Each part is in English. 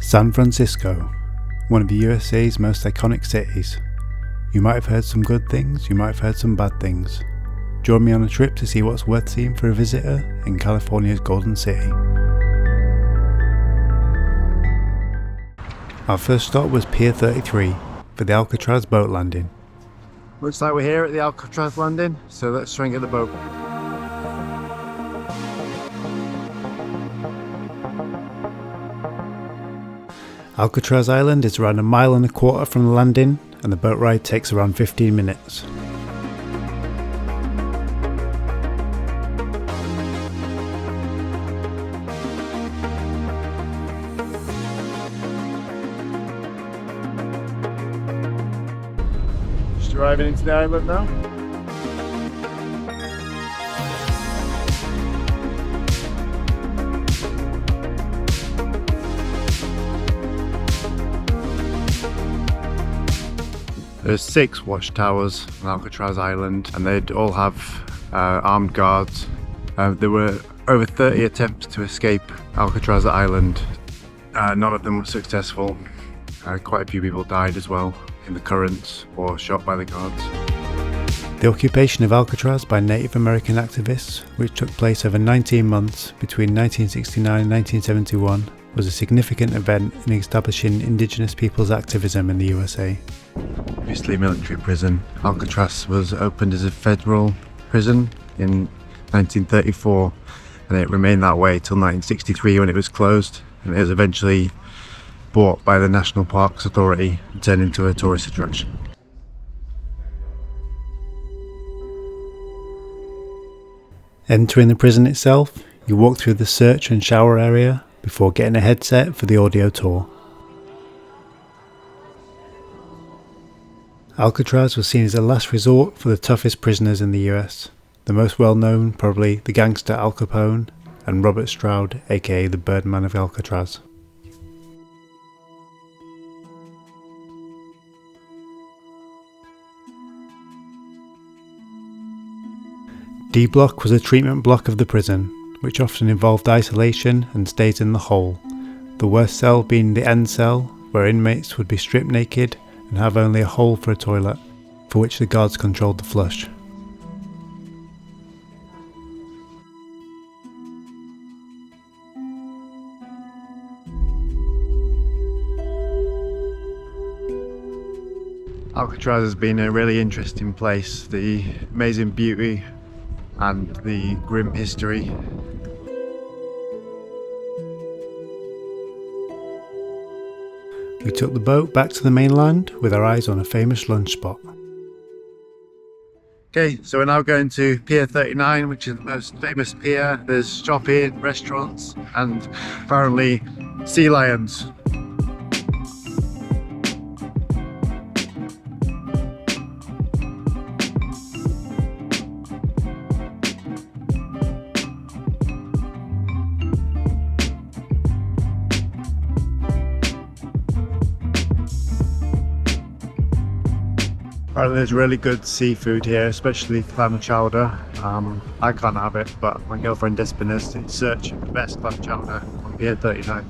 San Francisco, one of the USA's most iconic cities. You might have heard some good things, you might have heard some bad things. Join me on a trip to see what's worth seeing for a visitor in California's Golden City. Our first stop was Pier 33 for the Alcatraz boat landing. Looks like we're here at the Alcatraz landing, so let's try and get the boat. Alcatraz Island is around 1.25 miles from the landing, and the boat ride takes around 15 minutes. Just arriving into the island now. There's 6 watchtowers on Alcatraz Island, and they'd all have armed guards. There were over 30 attempts to escape Alcatraz Island. None of them were successful. Quite a few people died as well in the currents or shot by the guards. The occupation of Alcatraz by Native American activists, which took place over 19 months between 1969 and 1971, was a significant event in establishing Indigenous peoples' activism in the USA. Obviously military prison. Alcatraz was opened as a federal prison in 1934, and it remained that way till 1963 when it was closed, and it was eventually bought by the National Parks Authority and turned into a tourist attraction. Entering the prison itself, you walk through the search and shower area before getting a headset for the audio tour. Alcatraz was seen as a last resort for the toughest prisoners in the US. The most well known, probably the gangster Al Capone and Robert Stroud, aka the Birdman of Alcatraz. D block was a treatment block of the prison, which often involved isolation and stays in the hole, the worst cell being the end cell, where inmates would be stripped naked and have only a hole for a toilet, for which the guards controlled the flush. Alcatraz has been a really interesting place. The amazing beauty and the grim history. We took the boat back to the mainland with our eyes on a famous lunch spot. Okay, so we're now going to Pier 39, which is the most famous pier. There's shopping, restaurants, and apparently sea lions. Apparently there's really good seafood here, especially clam chowder. I can't have it, but my girlfriend Despina is in search of the best clam chowder on Pier 39.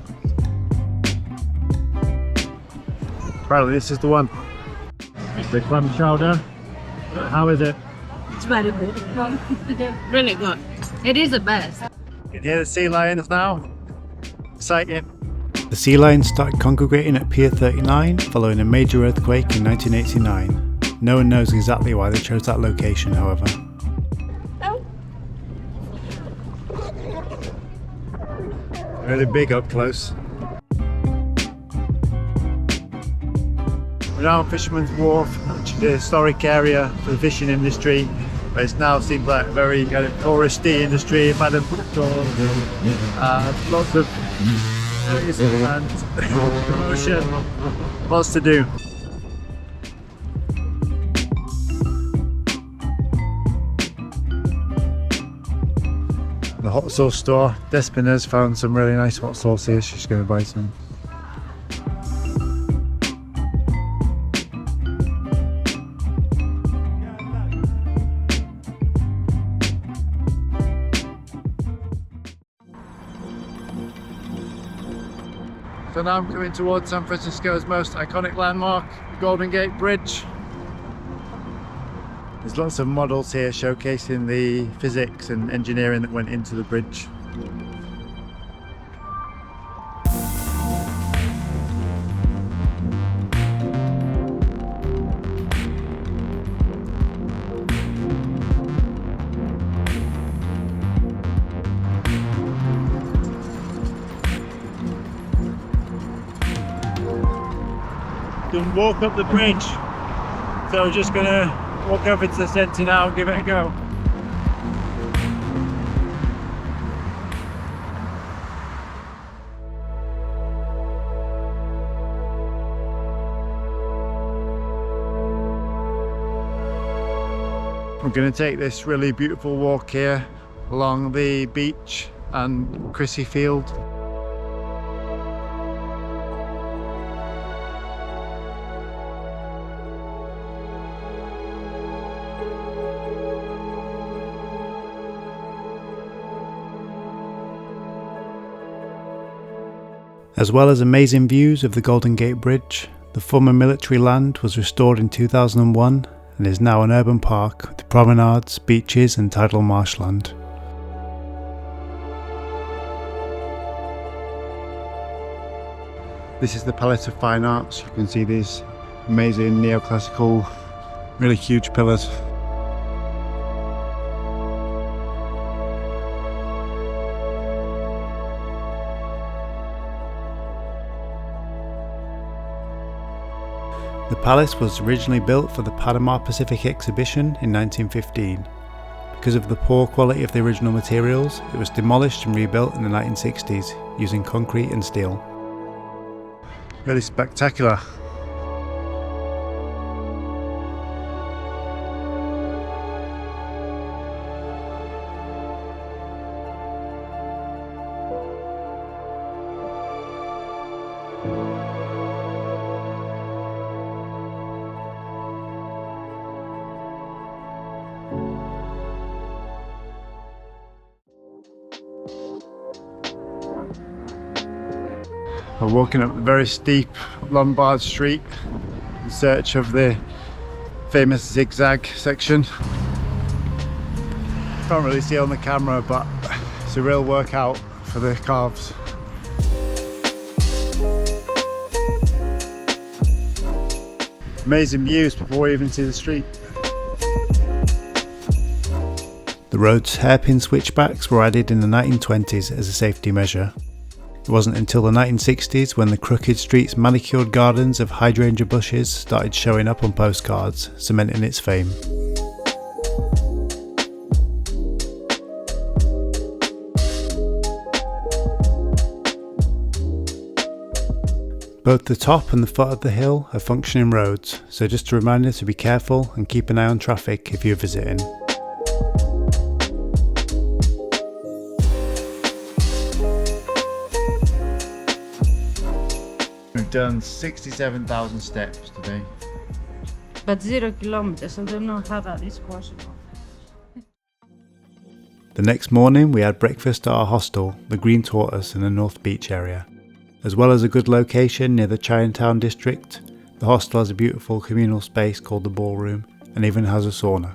Apparently this is the one. It's the clam chowder. How is it? It's very good. Really good. It is the best. You can hear the sea lions now. Exciting. The sea lions started congregating at Pier 39 following a major earthquake in 1989. No one knows exactly why they chose that location, however. Really big up close. We're now on Fisherman's Wharf, which is a historic area for the fishing industry, but it now seems like a very kind of touristy industry. By the Bookstore, lots of and promotion, lots to do. The hot sauce store. Despina's found some really nice hot sauce here. She's going to buy some. So now I'm coming towards San Francisco's most iconic landmark, the Golden Gate Bridge. There's lots of models here showcasing the physics and engineering that went into the bridge. Can walk up the bridge, so we're just gonna walk over to the centre now and give it a go. We're gonna take this really beautiful walk here along the beach and Crissy Field. As well as amazing views of the Golden Gate Bridge, the former military land was restored in 2001 and is now an urban park with promenades, beaches and tidal marshland. This is the Palace of Fine Arts. You can see these amazing neoclassical, really huge pillars. The palace was originally built for the Panama Pacific Exhibition in 1915. Because of the poor quality of the original materials, it was demolished and rebuilt in the 1960s using concrete and steel. Really spectacular. We're walking up the very steep Lombard Street in search of the famous zigzag section. Can't really see on the camera, but it's a real workout for the calves. Amazing views before we even see the street. The road's hairpin switchbacks were added in the 1920s as a safety measure. It wasn't until the 1960s when the crooked street's manicured gardens of hydrangea bushes started showing up on postcards, cementing its fame. Both the top and the foot of the hill are functioning roads, so just a reminder to be careful and keep an eye on traffic if you're visiting. We've done 67,000 steps today. But 0 kilometers, I don't know how that is possible. The next morning we had breakfast at our hostel, the Green Tortoise in the North Beach area. As well as a good location near the Chinatown district, the hostel has a beautiful communal space called the ballroom and even has a sauna.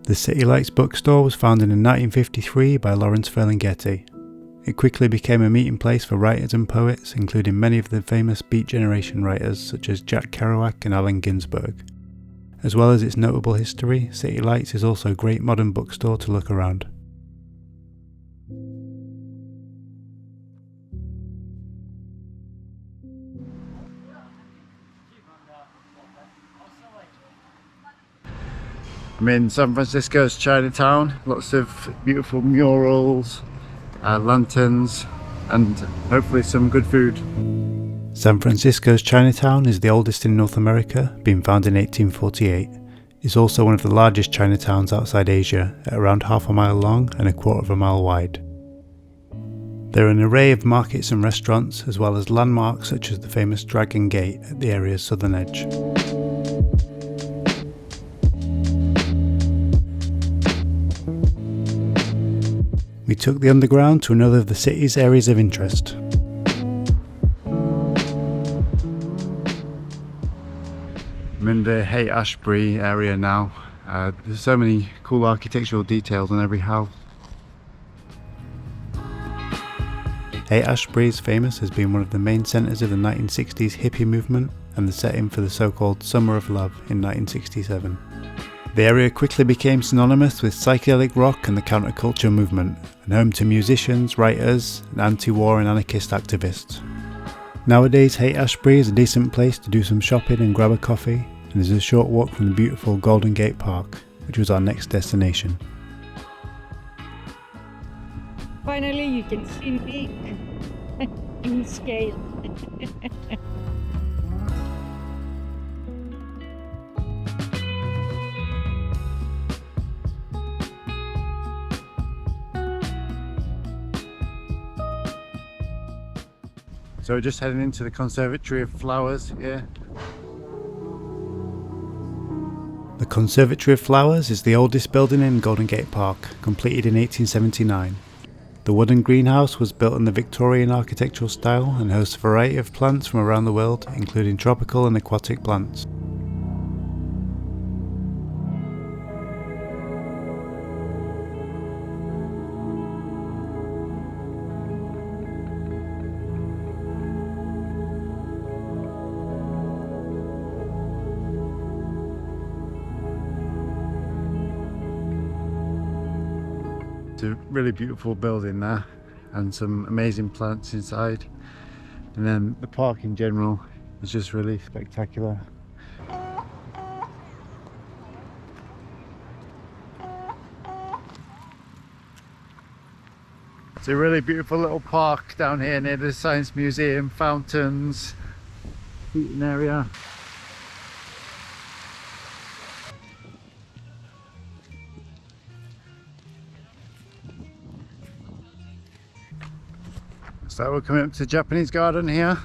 The City Lights Bookstore was founded in 1953 by Lawrence Ferlinghetti. It quickly became a meeting place for writers and poets, including many of the famous Beat Generation writers such as Jack Kerouac and Allen Ginsberg. As well as its notable history, City Lights is also a great modern bookstore to look around. I'm in San Francisco's Chinatown. Lots of beautiful murals, lanterns, and hopefully some good food. San Francisco's Chinatown is the oldest in North America, being founded in 1848. It's also one of the largest Chinatowns outside Asia, at around half a mile long and a quarter of a mile wide. There are an array of markets and restaurants, as well as landmarks such as the famous Dragon Gate at the area's southern edge. We took the underground to another of the city's areas of interest. I'm in the Haight-Ashbury area now. There's so many cool architectural details on every house. Haight-Ashbury is famous as being one of the main centres of the 1960s hippie movement and the setting for the so-called Summer of Love in 1967. The area quickly became synonymous with psychedelic rock and the counterculture movement, and home to musicians, writers, and anti-war and anarchist activists. Nowadays, Haight-Ashbury is a decent place to do some shopping and grab a coffee, and is a short walk from the beautiful Golden Gate Park, which was our next destination. Finally, you can see me in scale. So we're just heading into the Conservatory of Flowers here. The Conservatory of Flowers is the oldest building in Golden Gate Park, completed in 1879. The wooden greenhouse was built in the Victorian architectural style and hosts a variety of plants from around the world, including tropical and aquatic plants. It's a really beautiful building there and some amazing plants inside, and then the park in general is just really spectacular. It's a really beautiful little park down here near the Science Museum, fountains, eating area. So we're coming up to the Japanese garden here.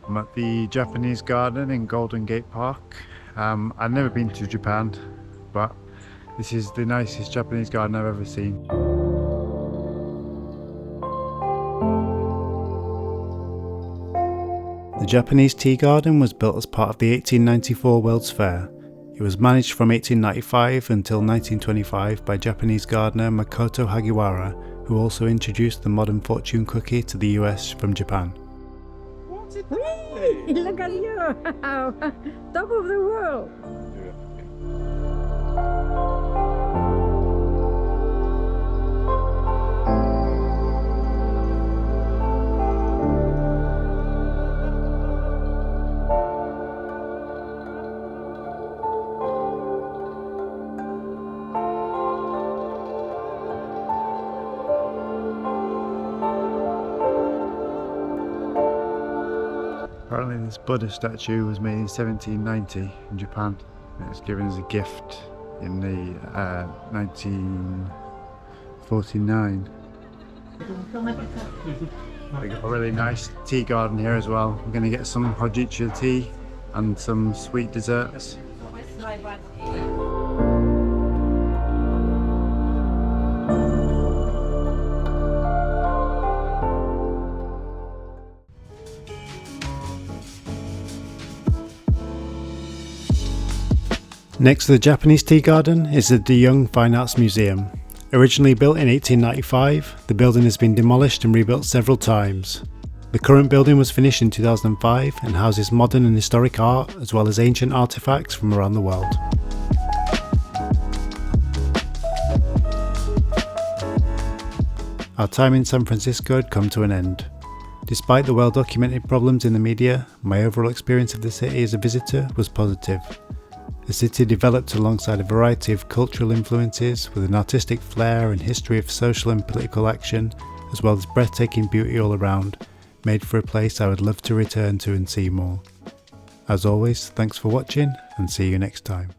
I'm at the Japanese garden in Golden Gate Park. I've never been to Japan, but this is the nicest Japanese garden I've ever seen. The Japanese tea garden was built as part of the 1894 World's Fair. It was managed from 1895 until 1925 by Japanese gardener Makoto Hagiwara, who also introduced the modern fortune cookie to the US from Japan. Look at you! Top of the world! Apparently this Buddha statue was made in 1790 in Japan. It was given as a gift in the 1949. They got a really nice tea garden here as well. We're going to get some hojicha tea and some sweet desserts. Next to the Japanese tea garden is the De Young Fine Arts Museum. Originally built in 1895, the building has been demolished and rebuilt several times. The current building was finished in 2005 and houses modern and historic art as well as ancient artifacts from around the world. Our time in San Francisco had come to an end. Despite the well-documented problems in the media, my overall experience of the city as a visitor was positive. The city developed alongside a variety of cultural influences with an artistic flair and history of social and political action, as well as breathtaking beauty all around, made for a place I would love to return to and see more. As always, thanks for watching and see you next time.